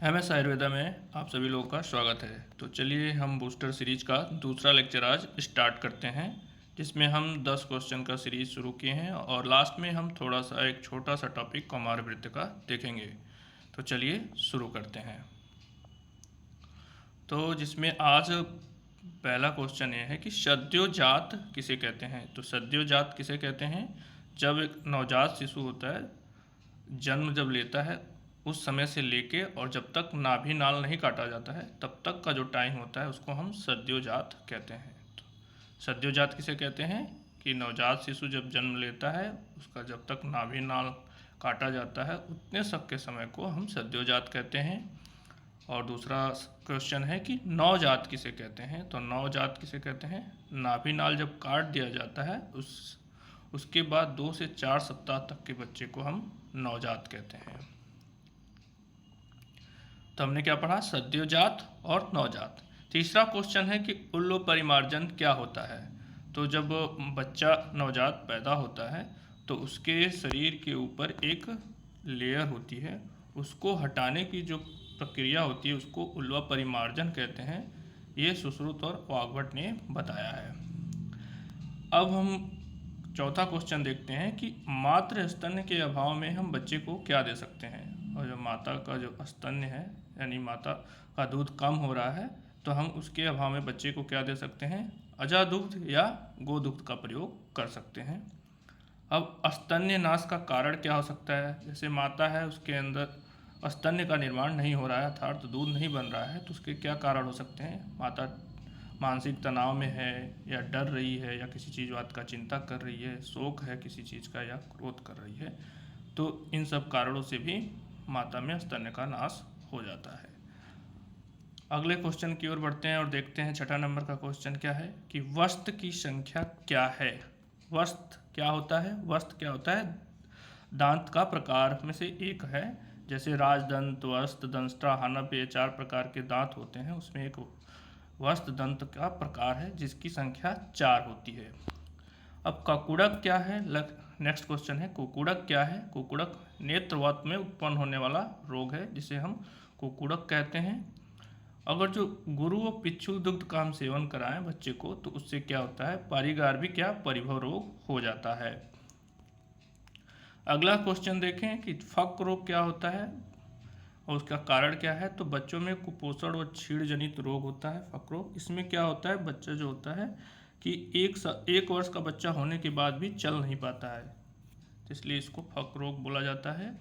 MS Ayurveda में आप सभी लोगों का स्वागत है। तो चलिए हम बूस्टर सीरीज का दूसरा लेक्चर आज स्टार्ट करते हैं, जिसमें हम 10 क्वेश्चन का सीरीज शुरू किए हैं और लास्ट में हम थोड़ा सा एक छोटा सा टॉपिक कौमारवृत्त का देखेंगे। तो चलिए शुरू करते हैं। तो जिसमें आज पहला क्वेश्चन ये है कि सद्योजात किसे कहते हैं। तो सद्योजात किसे कहते हैं? जब एक नवजात शिशु होता है, जन्म जब लेता है उस समय से लेके और जब तक नाभि नाल नहीं काटा जाता है तब तक का जो टाइम होता है उसको हम सद्योजात कहते हैं। तो सद्योजात किसे कहते हैं कि नवजात शिशु जब जन्म लेता है उसका जब तक नाभि नाल काटा जाता है उतने तक के समय को हम सद्योजात कहते हैं। और दूसरा क्वेश्चन है कि नवजात किसे कहते हैं। तो नवजात किसे कहते हैं? नाभि नाल जब काट दिया जाता है उसके बाद 2 से 4 सप्ताह तक के बच्चे को हम नवजात कहते हैं। तो हमने क्या पढ़ा? सद्योजात और नवजात। तीसरा क्वेश्चन है कि उल्व परिमार्जन क्या होता है। तो जब बच्चा नवजात पैदा होता है तो उसके शरीर के ऊपर एक लेयर होती है, उसको हटाने की जो प्रक्रिया होती है उसको उल्व परिमार्जन कहते हैं। ये सुश्रुत और वाग्भट ने बताया है। अब हम चौथा क्वेश्चन देखते हैं कि मातृ स्तन्य के अभाव में हम बच्चे को क्या दे सकते हैं। और जो माता का जो स्तन्य है यानी माता का दूध कम हो रहा है तो हम उसके अभाव में बच्चे को क्या दे सकते हैं? अजा दुग्ध या गोदुग्ध का प्रयोग कर सकते हैं। अब स्तन्य नाश का कारण क्या हो सकता है? जैसे माता है उसके अंदर स्तन्य का निर्माण नहीं हो रहा है अर्थात दूध नहीं बन रहा है, तो उसके क्या कारण हो सकते हैं? माता मानसिक तनाव में है या डर रही है या किसी चीज़ बात का चिंता कर रही है, शोक है किसी चीज़ का या क्रोध कर रही है, तो इन सब कारणों से भी माता में स्तन्य का नाश हो जाता है। अगले क्वेश्चन की ओर बढ़ते हैं और देखते हैं छठा नंबर का क्वेश्चन क्या है कि वस्त की संख्या क्या है। वस्त क्या होता है? वस्त क्या होता है? दांत का प्रकार में से एक है। जैसे राजदंत, वस्त, दंष्ट्रा, हानप, ये 4 प्रकार के दांत होते हैं, उसमें एक वस्त दंत का प्रकार है जिसकी संख्या 4 होती है। अब कुकुड़क क्या है? नेक्स्ट क्वेश्चन है कुकुड़क क्या है। कुकुड़क नेत्रवत में उत्पन्न होने वाला रोग है जिसे हम कुकुड़क कहते हैं। अगर जो गुरु व पिच्छुल दुग्ध का हम सेवन कराएं बच्चे को तो उससे क्या होता है? पारिगार्भिक या परिभव रोग हो जाता है। अगला क्वेश्चन देखें कि फक रोग क्या होता है और उसका कारण क्या है। तो बच्चों में कुपोषण और छीड़ जनित रोग होता है फक रोग। इसमें क्या होता है? बच्चा जो होता है कि एक वर्ष का बच्चा होने के बाद भी चल नहीं पाता है, तो इसलिए इसको फक रोग बोला जाता है।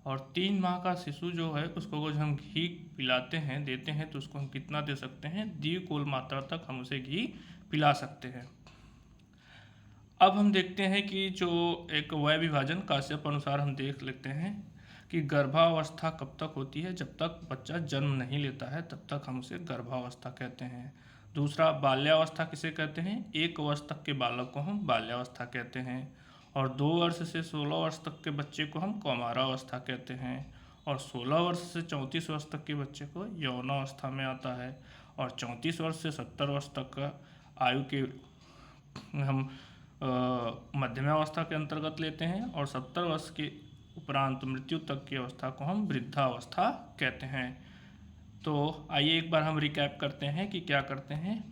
और 3 माह का शिशु जो है उसको अगर हम घी पिलाते हैं देते हैं तो उसको हम कितना दे सकते हैं? द्विकोल मात्रा तक हम उसे घी पिला सकते हैं। अब हम देखते हैं कि जो एक वय विभाजन काश्यप अनुसार हम देख लेते हैं कि गर्भावस्था कब तक होती है। जब तक बच्चा जन्म नहीं लेता है तब तक हम उसे गर्भावस्था कहते हैं। दूसरा बाल्यावस्था किसे कहते हैं? 1 वर्ष तक के बालक को हम बाल्यावस्था कहते हैं। और 2 वर्ष से 16 वर्ष तक के बच्चे को हम कौमारावस्था कहते हैं। और 16 वर्ष से 34 वर्ष तक के बच्चे को यौनावस्था में आता है। और 34 वर्ष से 70 वर्ष तक का आयु के हम मध्यमावस्था के अंतर्गत लेते हैं। और 70 वर्ष के उपरांत मृत्यु तक की अवस्था को हम वृद्धावस्था कहते हैं। तो आइए एक बार हम रिकैप करते हैं कि क्या करते हैं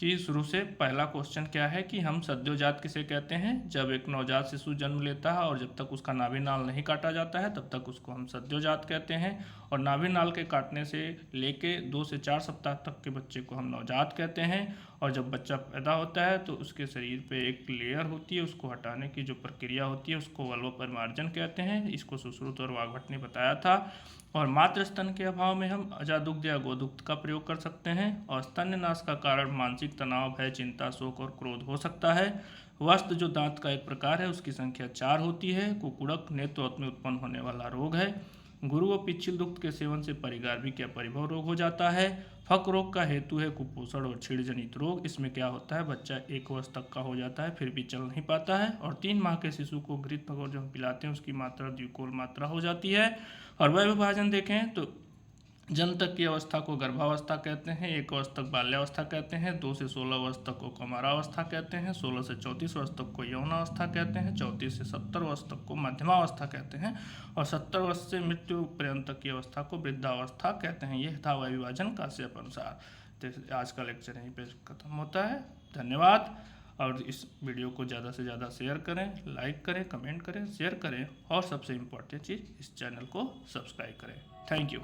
कि शुरू से पहला क्वेश्चन क्या है कि हम सद्योजात किसे कहते हैं? जब एक नवजात शिशु जन्म लेता है और जब तक उसका नाभि नाल नहीं काटा जाता है तब तक उसको हम सद्योजात कहते हैं। और नाभि नाल के काटने से लेके 2 से 4 सप्ताह तक के बच्चे को हम नवजात कहते हैं। और जब बच्चा पैदा होता है तो उसके शरीर पे एक लेयर होती है, उसको हटाने की जो प्रक्रिया होती है उसको वल्व परिमार्जन कहते हैं। इसको सुश्रुत और वाग्भट ने बताया था। और मातृ स्तन के अभाव में हम अजादुग्ध या गोदुग्ध का प्रयोग कर सकते हैं। और स्तन्य नाश का कारण मानसिक तनाव, भय, चिंता, शोक और क्रोध हो सकता है। वस्त जो दांत का एक प्रकार है उसकी संख्या 4 होती है। कुकुड़क नेत्रवत में उत्पन्न होने वाला रोग है। गुरु व पिच्छिल दुग्ध के सेवन से परिगार्भिक या परिभव रोग हो जाता है। फक रोग का हेतु है कुपोषण और छीड़ जनित रोग। इसमें क्या होता है? बच्चा 1 वर्ष तक का हो जाता है फिर भी चल नहीं पाता है। और 3 माह के शिशु को घृत जो हम पिलाते हैं उसकी मात्रा द्विकोल मात्रा हो जाती है। और वय विभाजन देखें तो जन्म तक की अवस्था को गर्भावस्था कहते हैं, 1 वर्ष तक बाल्यावस्था कहते हैं, 2 से 16 वर्ष तक को कौमारावस्था कहते हैं, 16 से 34 वर्ष तक को यौनावस्था कहते हैं, 34 से 70 वर्ष तक को मध्यमावस्था कहते हैं और 70 वर्ष से मृत्यु पर्यंत तक की अवस्था को वृद्धावस्था कहते हैं। यह था वय विभाजन काश्यप अनुसार। तो आज का लेक्चर यहीं पे खत्म होता है। धन्यवाद। और इस वीडियो को ज़्यादा से ज़्यादा शेयर करें, लाइक करें, कमेंट करें, शेयर करें और सबसे इम्पोर्टेंट चीज़, इस चैनल को सब्सक्राइब करें। Thank you.